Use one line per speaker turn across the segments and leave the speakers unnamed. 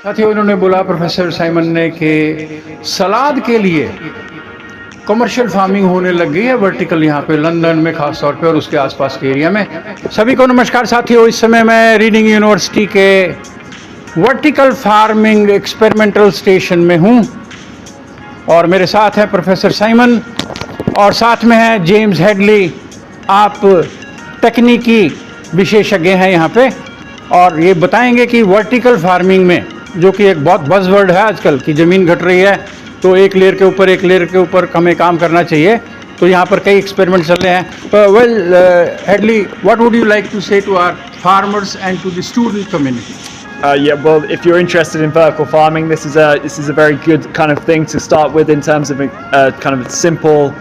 साथियों, इन्होंने बोला प्रोफेसर साइमन ने कि सलाद के लिए कमर्शियल फार्मिंग होने लग गई है वर्टिकल यहाँ पे लंदन में खास तौर पे और उसके आसपास के एरिया में। सभी को नमस्कार साथियों, इस समय मैं रीडिंग यूनिवर्सिटी के वर्टिकल फार्मिंग एक्सपेरिमेंटल स्टेशन में हूँ और मेरे साथ है प्रोफेसर साइमन और साथ में है जेम्स हेडली। आप तकनीकी विशेषज्ञ हैं यहाँ पे और ये बताएंगे कि वर्टिकल फार्मिंग में, जो कि एक बहुत बज़वर्ड है आजकल की, ज़मीन घट रही है तो एक लेयर के ऊपर हमें काम करना चाहिए, तो यहाँ पर कई एक्सपेरिमेंट चल रहे हैं। Well Hedley, what would you like to say to our farmers and to the student community?
Yeah, well, if you're interested in vertical farming, this is a very good kind of thing to start with in terms of a kind of a simple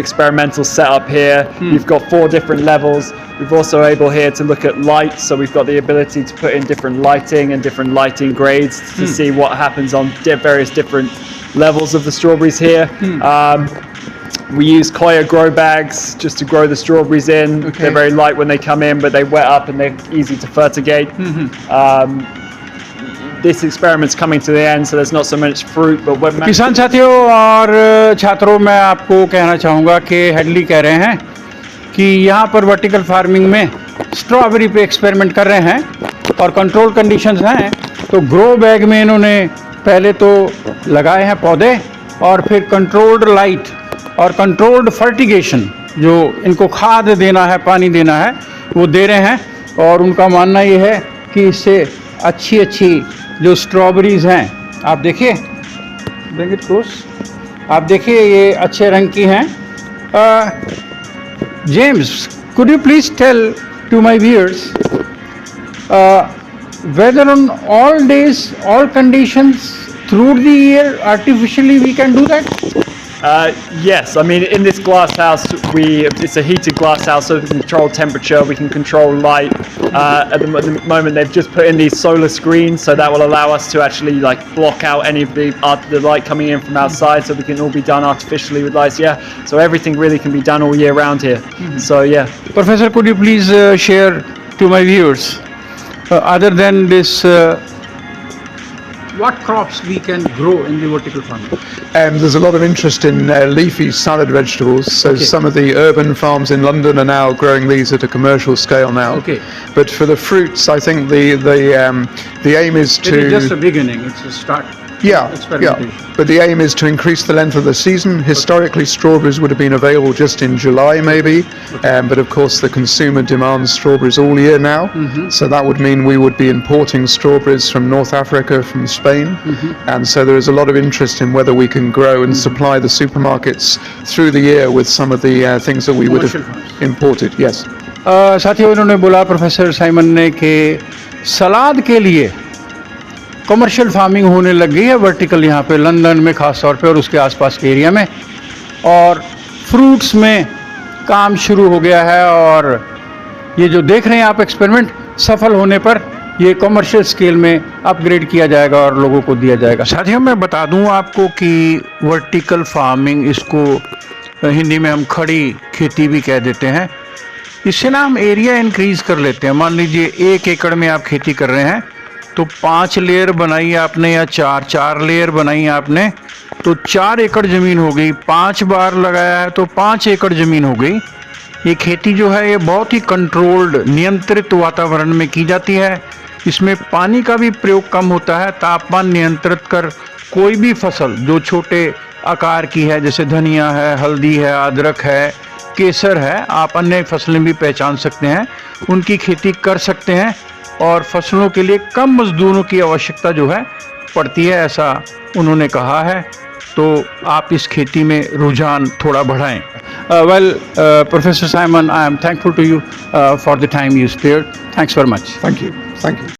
experimental setup here. You've got 4 different levels. We've also able here to look at light, so we've got the ability to put in different lighting and different lighting grades to see what happens on various different levels of the strawberries here. We use Koya grow bags just to grow the strawberries in. Okay. They're very light when they come in, but they wet up and they're easy to fertigate. This experiment's coming to the end, so there's not so much fruit, but when
किसान साथियों और छात्रों, मैं आपको कहना चाहूँगा कि Headley कह रहे हैं कि यहाँ पर वर्टिकल फार्मिंग में स्ट्रॉबेरी पे एक्सपेरिमेंट कर रहे हैं और कंट्रोल कंडीशंस हैं। तो ग्रो बैग में इन्होंने पहले तो लगाए हैं पौधे और फिर कंट्रोल्ड लाइट और कंट्रोल्ड फर्टिगेशन, जो इनको खाद देना है, पानी देना है, वो दे रहे हैं। और उनका मानना ये है कि इससे अच्छी जो स्ट्रॉबेरीज़ हैं, आप देखिए, ब्रिंग इट क्लोज, आप देखिए ये अच्छे रंग की हैं। James, could you please tell to my viewers whether on all days, all conditions through the year, artificially we can do that?
Yes, I mean in this glass house it's a heated glass house, so we can control temperature, we can control light. At the moment they've just put in these solar screens, so that will allow us to actually like block out any of the light coming in from outside, so we can all be done artificially with lights. Yeah, so everything really can be done all year round here. So yeah.
Professor, could you please share to my viewers other than this what crops we can grow in the vertical farming?
There's a lot of interest in leafy salad vegetables. So some of the urban farms in London are now growing these at a commercial scale now.
Okay.
But for the fruits, I think the aim is to.
It is just a beginning. It's a start.
Yeah. But the aim is to increase the length of the season. Historically, strawberries would have been available just in July, maybe. But of course, the consumer demands strawberries all year now. So that would mean we would be importing strawberries from North Africa, from Spain. And so there is a lot of interest in whether we can grow and supply the supermarkets through the year with some of the things that we would have imported. Yes.
साथियों, इन्होंने बोला professor Simon ने कि सलाद के लिए commercial farming होने लग गई है वर्टिकल यहाँ पे लंदन में खास तौर पे और उसके आसपास के एरिया में, और फ्रूट्स में काम शुरू हो गया है। और ये जो देख रहे हैं आप एक्सपेरिमेंट, सफल होने पर ये कमर्शियल स्केल में अपग्रेड किया जाएगा और लोगों को दिया जाएगा। साथियों, मैं बता दूं आपको कि वर्टिकल फार्मिंग, इसको हिंदी में हम खड़ी खेती भी कह देते हैं, इससे ना हम एरिया इंक्रीज़ कर लेते हैं। मान लीजिए 1 एकड़ में आप खेती कर रहे हैं तो 5 लेयर बनाई आपने या 4 लेयर बनाई आपने, तो 4 एकड़ ज़मीन हो गई। 5 बार लगाया है तो 5 एकड़ ज़मीन हो गई। ये खेती जो है ये बहुत ही कंट्रोल्ड, नियंत्रित वातावरण में की जाती है। इसमें पानी का भी प्रयोग कम होता है। तापमान नियंत्रित कर कोई भी फसल जो छोटे आकार की है, जैसे धनिया है, हल्दी है, अदरक है, केसर है, आप अन्य फसलें भी पहचान सकते हैं, उनकी खेती कर सकते हैं। और फसलों के लिए कम मजदूरों की आवश्यकता जो है पड़ती है, ऐसा उन्होंने कहा है। तो आप इस खेती में रुझान थोड़ा बढ़ाएं। Well professor Simon, I am thankful to you for the time you spared. Thanks very much.
Thank you.